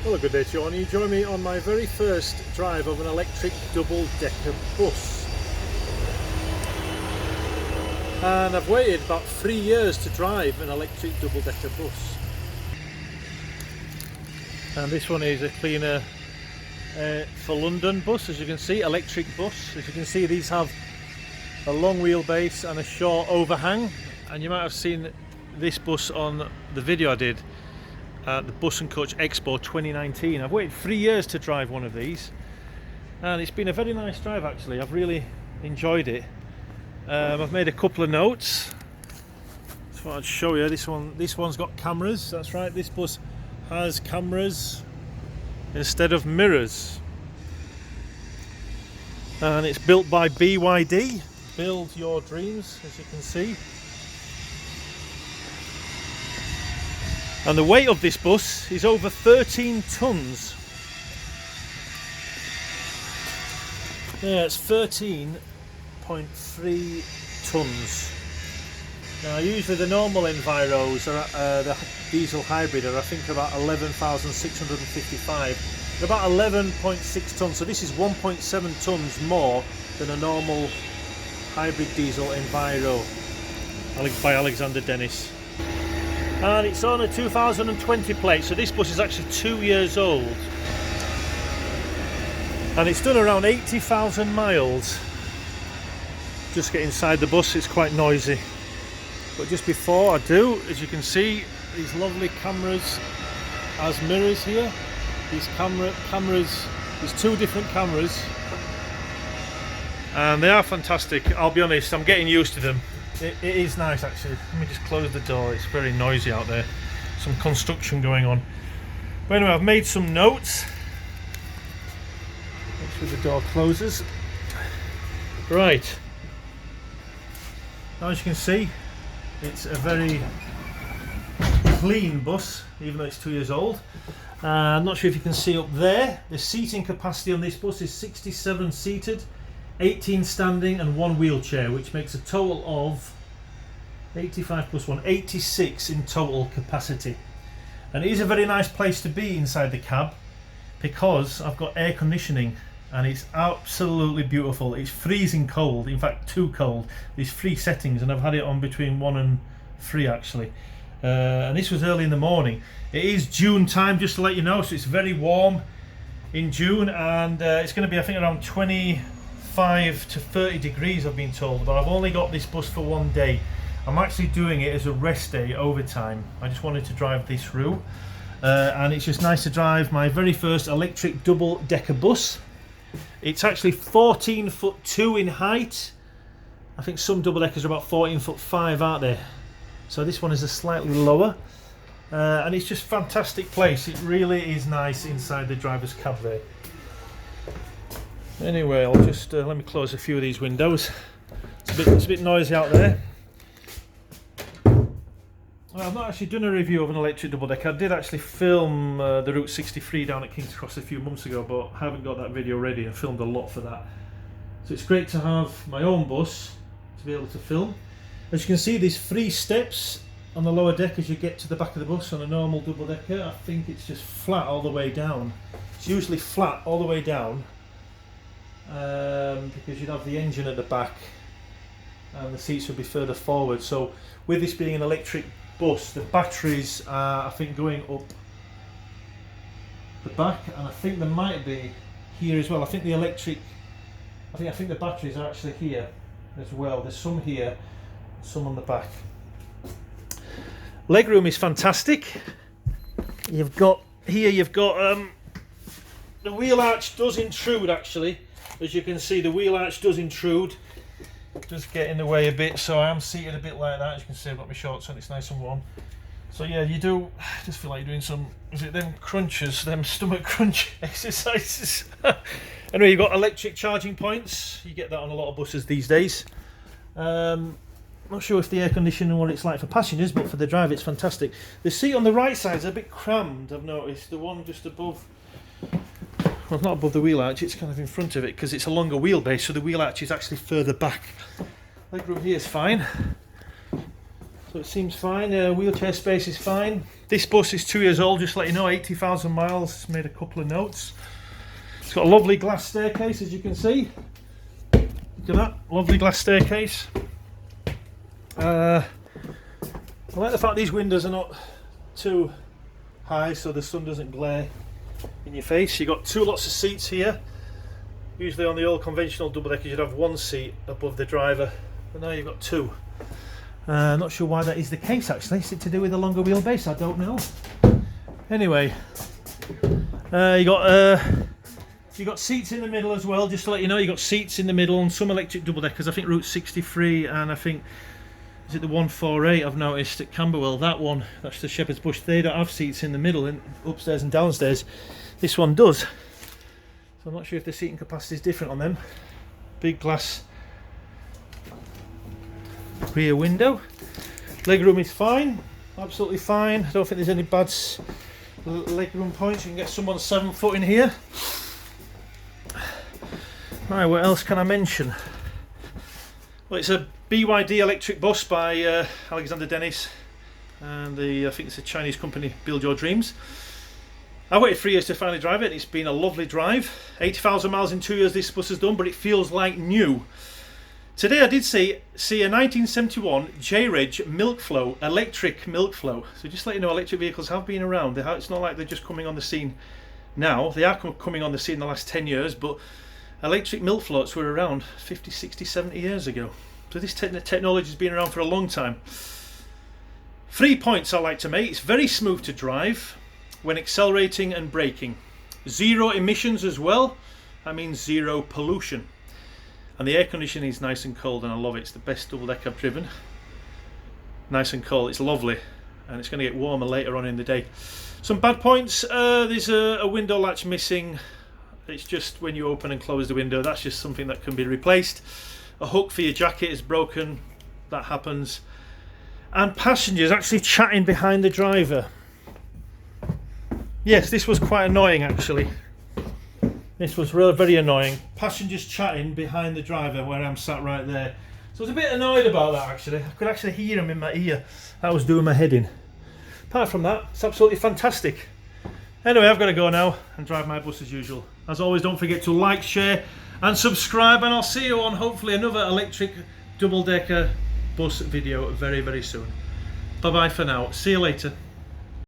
Well, good day, Shaun. You join me on my very first drive of an electric double-decker bus. And I've waited about 3 years to drive an electric double-decker bus. And this one is a cleaner for London bus, as you can see, electric bus. As you can see, these have a long wheelbase and a short overhang. And you might have seen this bus on the video I did at the Bus and Coach Expo 2019. I've waited 3 years to drive one of these, and it's been a very nice drive actually. I've really enjoyed it. I've made a couple of notes. Just thought I'd show you this one. This one's got cameras. That's right, this bus has cameras instead of mirrors, and it's built by B.Y.D. Build your dreams, as you can see. And the weight of this bus is over 13 tons. Yeah, it's 13.3 tons. Now, usually the normal Enviros are the diesel hybrid are I think about 11,655. They're about 11.6 tons. So this is 1.7 tons more than a normal hybrid diesel Enviro by Alexander Dennis. And it's on a 2020 plate, so this bus is actually 2 years old. And it's done around 80,000 miles. Just get inside the bus, it's quite noisy. But just before I do, as you can see, these lovely cameras as mirrors here. These cameras, there's two different cameras. And they are fantastic, I'll be honest, I'm getting used to them. It is nice actually. Let me just close the door, it's very noisy out there. Some construction going on. But anyway, I've made some notes. Make sure the door closes. Right. Now, as you can see, it's a very clean bus, even though it's 2 years old. I'm not sure if you can see up there, the seating capacity on this bus is 67 seated, 18 standing and 1 wheelchair, which makes a total of 85 plus 1, 86 in total capacity. And it is a very nice place to be inside the cab because I've got air conditioning and it's absolutely beautiful. It's freezing cold, in fact too cold. There's 3 settings and I've had it on between 1 and 3 actually. And this was early in the morning. It is June time, just to let you know, so it's very warm in June, and it's going to be I think around 25 to 30 degrees I've been told, but I've only got this bus for 1 day. I'm actually doing it as a rest day overtime. I just wanted to drive this through, and it's just nice to drive my very first electric double-decker bus. It's actually 14'2" in height. I think some double-deckers are about 14'5", aren't they? So this one is a slightly lower, and it's just a fantastic place. It really is nice inside the driver's cab there. Anyway, I'll just let me close a few of these windows. It's a bit noisy out there. Well, I've not actually done a review of an electric double decker. I did actually film the Route 63 down at King's Cross a few months ago, but I haven't got that video ready. I filmed a lot for that. So it's great to have my own bus to be able to film. As you can see, there's 3 steps on the lower deck as you get to the back of the bus. On a normal double decker, I think it's just flat all the way down. It's usually flat all the way down. Because you'd have the engine at the back and the seats would be further forward. So with this being an electric bus, the batteries are I think going up the back, and I think there might be here as well. I think the electric, I think the batteries are actually here as well. There's some here, some on the back. Legroom is fantastic. You've got here, the wheel arch does intrude actually. As you can see, the wheel arch does intrude. It does get in the way a bit, so I am seated a bit like that. As you can see, I've got my shorts on, it's nice and warm. So yeah, you do just feel like you're doing some, is it them crunches, them stomach crunch exercises. Anyway, you've got electric charging points. You get that on a lot of buses these days. Not sure if the air conditioning what it's like for passengers, but for the driver it's fantastic. The seat on the right side is a bit crammed, I've noticed. The one just above, well, not above the wheel arch, it's kind of in front of it because it's a longer wheelbase, so the wheel arch is actually further back. Legroom here is fine. So it seems fine. Wheelchair space is fine. This bus is 2 years old, just to let you know, 80,000 miles. It's made a couple of notes. It's got a lovely glass staircase, as you can see. Look at that, lovely glass staircase. I like the fact these windows are not too high so the sun doesn't glare in your face. You've got two lots of seats here. Usually on the old conventional double deckers you'd have one seat above the driver, but now you've got two. Not sure why that is the case actually. Is it to do with the longer wheelbase? I don't know. Anyway, you got seats in the middle as well. Just to let you know, you got seats in the middle on some electric double deckers. I think Route 63 and I think is it the 148 I've noticed at Camberwell. That one, that's the Shepherd's Bush. They don't have seats in the middle, and upstairs and downstairs. This one does. So I'm not sure if the seating capacity is different on them. Big glass rear window. Legroom is fine, absolutely fine. I don't think there's any bad legroom points. You can get someone 7 foot in here. Right, what else can I mention? Well, it's a BYD electric bus by Alexander Dennis, and I think it's a Chinese company, Build Your Dreams. I waited 3 years to finally drive it. It's been a lovely drive. 80,000 miles in 2 years this bus has done, but it feels like new. Today I did see a 1971 J-Reg Milk Flow, electric Milk Flow. So just to let you know, electric vehicles have been around. It's not like they're just coming on the scene now. They are coming on the scene in the last 10 years, but electric milk floats were around 50, 60, 70 years ago. So this technology has been around for a long time. 3 points I like to make. It's very smooth to drive when accelerating and braking. Zero emissions as well. That means zero pollution. And the air conditioning is nice and cold, and I love it. It's the best double deck I've driven. Nice and cold, it's lovely, and it's going to get warmer later on in the day. Some bad points, there's a window latch missing. It's just when you open and close the window, that's just something that can be replaced. A hook for your jacket is broken, that happens. And passengers actually chatting behind the driver. Yes, this was quite annoying actually. This was really very annoying. Passengers chatting behind the driver where I'm sat right there. So I was a bit annoyed about that actually. I could actually hear them in my ear. That was doing my head in. Apart from that, it's absolutely fantastic. Anyway, I've got to go now and drive my bus as usual. As always, don't forget to like, share and subscribe, and I'll see you on hopefully another electric double-decker bus video very, very soon. Bye bye for now. See you later.